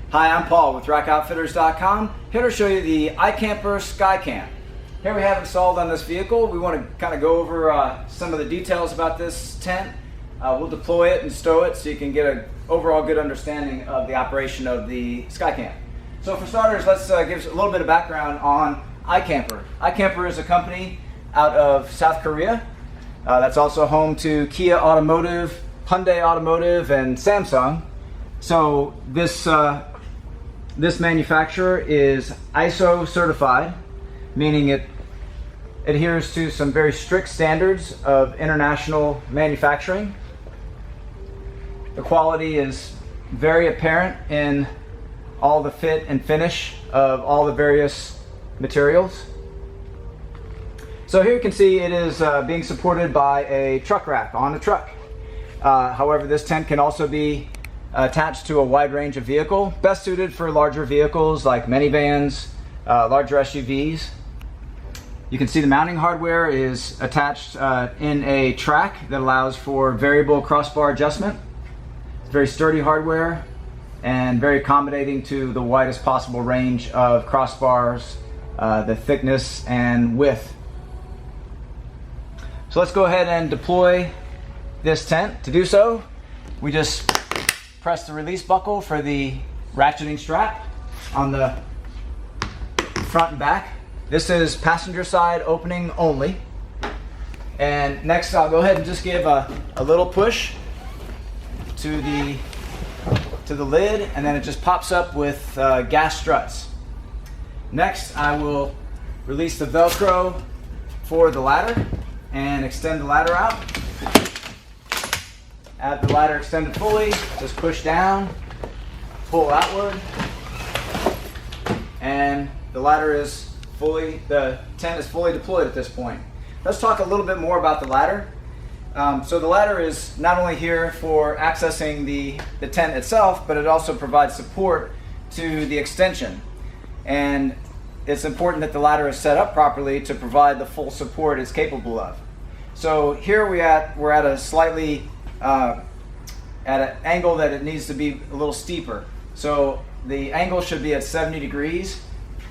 Hi, I'm Paul with rackoutfitters.com, here to show you the iKamper SkyCamp. Here we have installed on this vehicle. We want to kind of go over some of the details about this tent. We'll deploy it and stow it so you can get an overall good understanding of the operation of the SkyCamp. So for starters, let's give a little bit of background on iKamper. iKamper is a company out of South Korea that's also home to Kia Automotive, Hyundai Automotive, and Samsung. So this manufacturer is ISO certified, meaning it adheres to some very strict standards of international manufacturing. The quality is very apparent in all the fit and finish of all the various materials. So here you can see it is being supported by a truck rack on a truck. However, this tent can also be attached to a wide range of vehicle, best suited for larger vehicles like minivans, larger SUVs. You can see the mounting hardware is attached in a track that allows for variable crossbar adjustment. It's very sturdy hardware and very accommodating to the widest possible range of crossbars, the thickness and width. So let's go ahead and deploy this tent. To do so, we just press the release buckle for the ratcheting strap on the front and back. This is passenger side opening only. And next I'll go ahead and just give a little push to the lid, and then it just pops up with gas struts. Next I will release the velcro for the ladder and extend the ladder out. Have the ladder extended fully, just push down, pull outward, and the tent is fully deployed at this point. Let's talk a little bit more about the ladder. So the ladder is not only here for accessing the tent itself, but it also provides support to the extension. And it's important that the ladder is set up properly to provide the full support it's capable of. So here we're at a slightly at an angle that it needs to be a little steeper. So the angle should be at 70 degrees.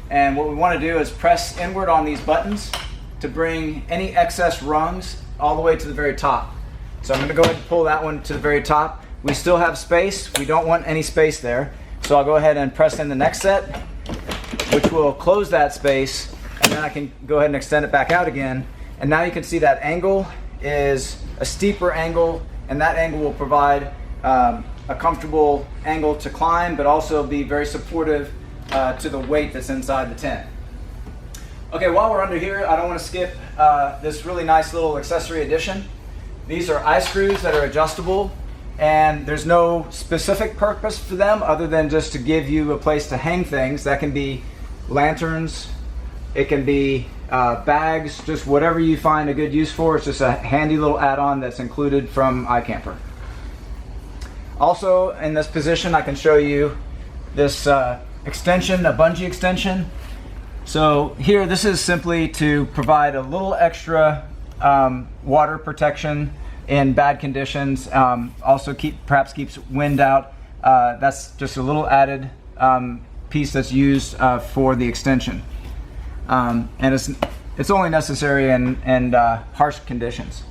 And what we want to do is press inward on these buttons to bring any excess rungs all the way to the very top. So I'm going to go ahead and pull that one to the very top. We still have space. We don't want any space there. So I'll go ahead and press in the next set, which will close that space, and then I can go ahead and extend it back out again. And now you can see that angle is a steeper angle, and that angle will provide a comfortable angle to climb, but also be very supportive to the weight that's inside the tent. Okay, while we're under here, I don't want to skip this really nice little accessory addition. These are eye screws that are adjustable, and there's no specific purpose for them other than just to give you a place to hang things. That can be lanterns, it can be bags, just whatever you find a good use for. It's just a handy little add-on that's included from iKamper. Also in this position, I can show you this extension, a bungee extension. So here, this is simply to provide a little extra water protection in bad conditions. Also perhaps keeps wind out. That's just a little added piece that's used for the extension. And it's only necessary in harsh conditions.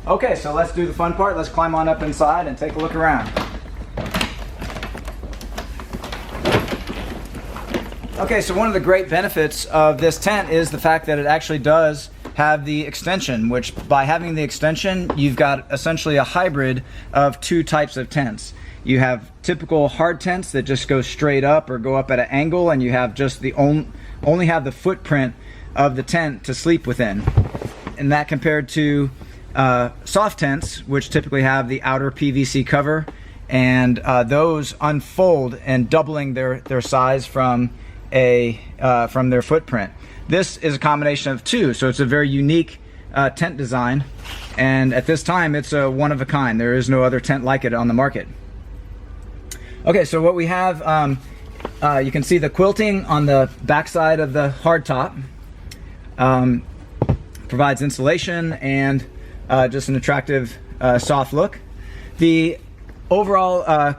Okay, so let's do the fun part. Let's climb on up inside and take a look around. Okay, so one of the great benefits of this tent is the fact that it actually does have the extension, which by having the extension, you've got essentially a hybrid of two types of tents. You have typical hard tents that just go straight up or go up at an angle, and you have just only have the footprint of the tent to sleep within. And that compared to soft tents, which typically have the outer PVC cover, and those unfold and doubling their size from their footprint. This is a combination of two, so it's a very unique tent design, and at this time it's a one of a kind. There is no other tent like it on the market. Okay, so what we have, you can see the quilting on the backside of the hardtop. Provides insulation and just an attractive soft look. The overall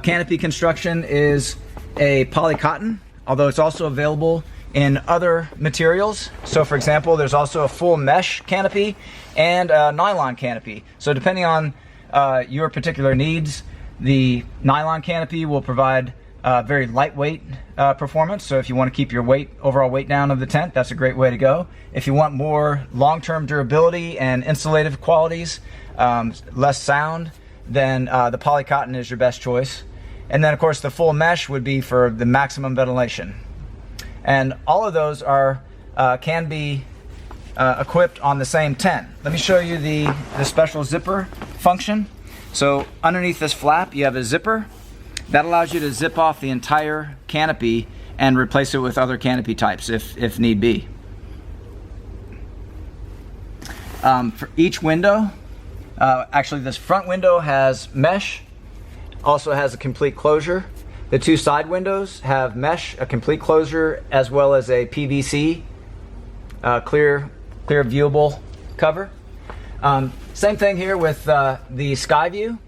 canopy construction is a poly cotton, although it's also available in other materials. So for example, there's also a full mesh canopy and a nylon canopy. So depending on your particular needs, the nylon canopy will provide very lightweight performance. So if you want to keep your overall weight down of the tent, that's a great way to go. If you want more long-term durability and insulative qualities, less sound, then the poly cotton is your best choice. And then of course the full mesh would be for the maximum ventilation. And all of those can be equipped on the same tent. Let me show you the special zipper function. So underneath this flap you have a zipper that allows you to zip off the entire canopy and replace it with other canopy types if need be. For each window, actually this front window has mesh, also has a complete closure. The two side windows have mesh, a complete closure, as well as a PVC clear viewable cover. Same thing here with the sky view.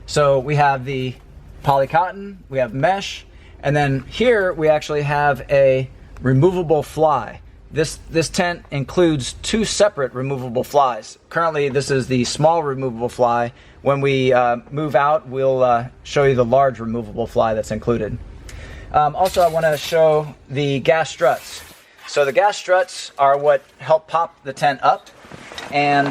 So we have the poly cotton, we have mesh, and then here we actually have a removable fly. This tent includes two separate removable flies. Currently this is the small removable fly. When we move out, we'll show you the large removable fly that's included. Also, I want to show the gas struts. So the gas struts are what help pop the tent up, and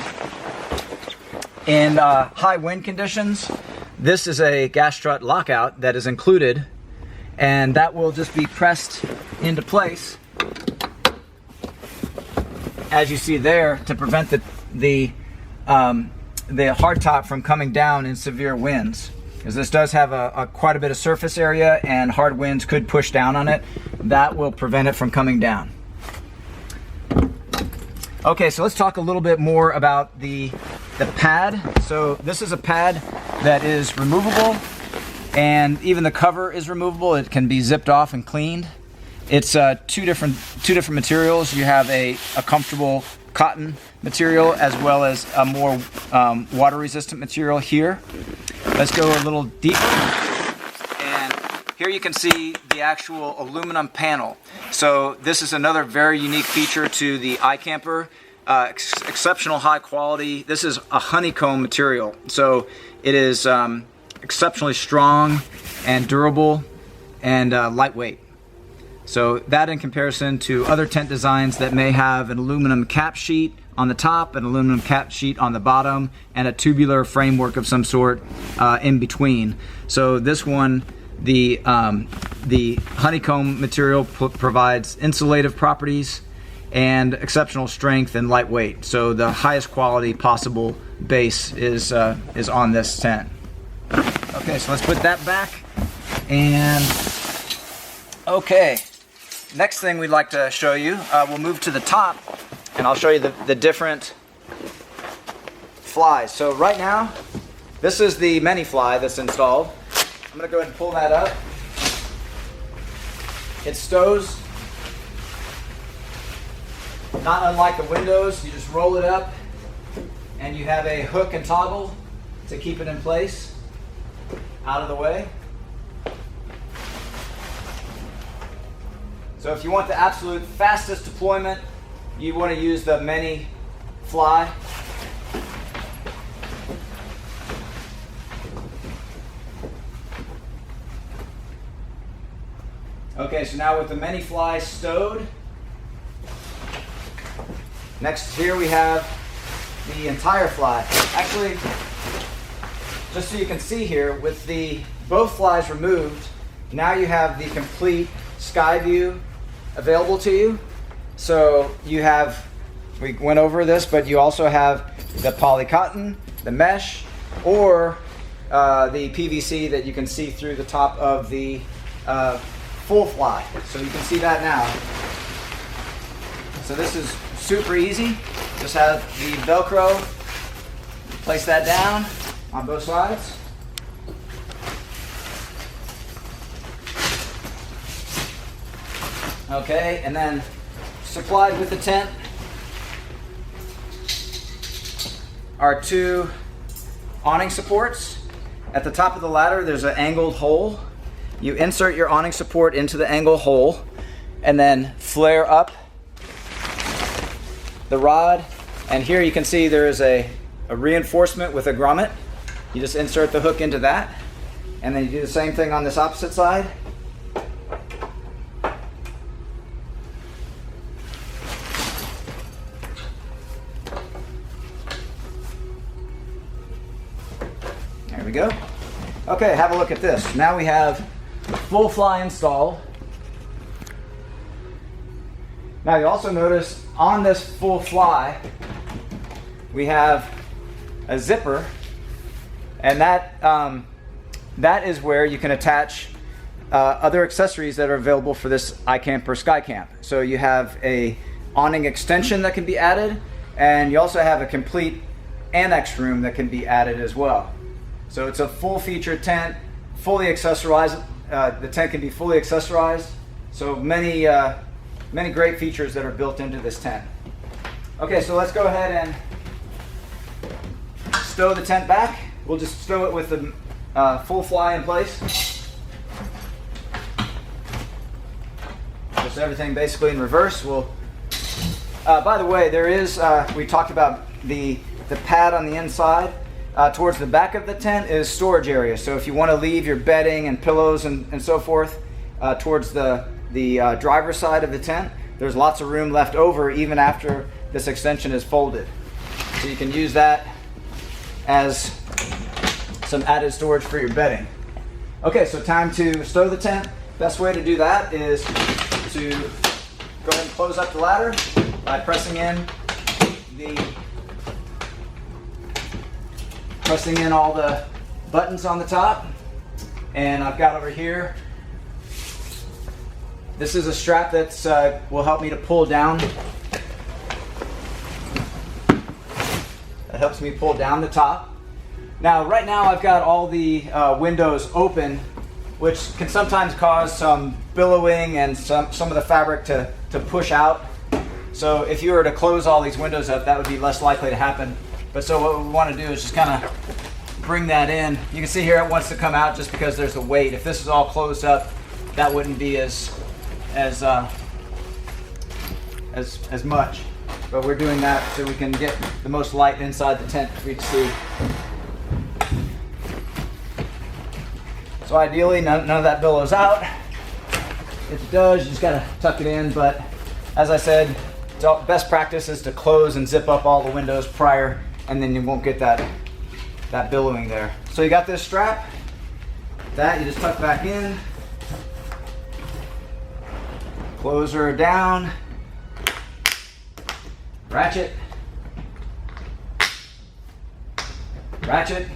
in high wind conditions, this is a gas strut lockout that is included, and that will just be pressed into place, as you see there, to prevent the hardtop from coming down in severe winds. Because this does have quite a bit of surface area and hard winds could push down on it. That will prevent it from coming down. Okay, so let's talk a little bit more about the pad. So this is a pad that is removable, and even the cover is removable. It can be zipped off and cleaned. It's two different materials. You have a comfortable cotton material as well as a more water resistant material here. Let's go a little deeper, and here you can see the actual aluminum panel. So this is another very unique feature to the iKamper. Exceptional high quality. This is a honeycomb material, so it is exceptionally strong and durable and lightweight. So that, in comparison to other tent designs that may have an aluminum cap sheet on the top, an aluminum cap sheet on the bottom, and a tubular framework of some sort in between. So this one, the honeycomb material provides insulative properties and exceptional strength and lightweight. So the highest quality possible base is on this tent. Okay, so let's put that back. And okay, next thing we'd like to show you, we'll move to the top, and I'll show you the different flies. So right now, this is the mini fly that's installed. I'm going to go ahead and pull that up. It stows, not unlike the windows. You just roll it up, and you have a hook and toggle to keep it in place, out of the way. So if you want the absolute fastest deployment, you want to use the mini fly. Okay, so now with the mini fly stowed, next here we have the entire fly. Actually, just so you can see here, with both flies removed, now you have the complete sky view available to you. So you have, we went over this, but you also have the poly cotton, the mesh, or the PVC that you can see through the top of the full fly. So you can see that now. So this is super easy. Just have the velcro, place that down on both sides. Okay, and then supplied with the tent are two awning supports. At the top of the ladder, there's an angled hole. You insert your awning support into the angled hole and then flare up the rod. And here you can see there is a reinforcement with a grommet. You just insert the hook into that, and then you do the same thing on this opposite side. There we go. Okay, have a look at this. Now we have full fly installed. Now you also notice on this full fly we have a zipper, and that is where you can attach other accessories that are available for this iKamper SkyCamp. So you have a awning extension that can be added, and you also have a complete annex room that can be added as well. So it's a full feature tent, fully accessorized. The tent can be fully accessorized. So many great features that are built into this tent. Okay, so let's go ahead and stow the tent back. We'll just stow it with the full fly in place. Just everything basically in reverse. By the way, there is, we talked about the pad on the inside. Towards the back of the tent is storage area. So if you want to leave your bedding and pillows and so forth towards the driver's side of the tent, there's lots of room left over even after this extension is folded. So you can use that as some added storage for your bedding. Okay, so time to stow the tent. Best way to do that is to go ahead and close up the ladder by pressing in all the buttons on the top. And I've got over here, this is a strap that will help me to pull down. That helps me pull down the top. Now, right now I've got all the windows open, which can sometimes cause some billowing and some of the fabric to push out. So if you were to close all these windows up, that would be less likely to happen. But so what we want to do is just kind of bring that in. You can see here it wants to come out just because there's the weight. If this is all closed up, that wouldn't be as much. But we're doing that so we can get the most light inside the tent for you to see. So ideally, none of that billows out. If it does, you just gotta tuck it in. But as I said, best practice is to close and zip up all the windows prior, and then you won't get that billowing there. So you got this strap. That you just tuck back in. Close her down. Ratchet. Ratchet.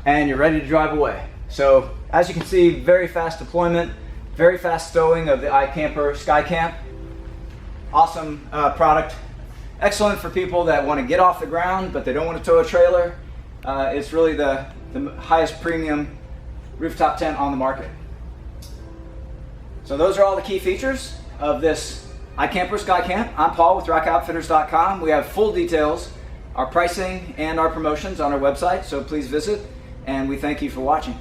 And you're ready to drive away. So as you can see, very fast deployment, very fast stowing of the iKamper SkyCamp. Awesome product. Excellent for people that want to get off the ground but they don't want to tow a trailer. It's really the highest premium rooftop tent on the market. So those are all the key features of this iKamper SkyCamp. I'm Paul with rockoutfitters.com. We have full details, our pricing and our promotions on our website, so please visit, and we thank you for watching.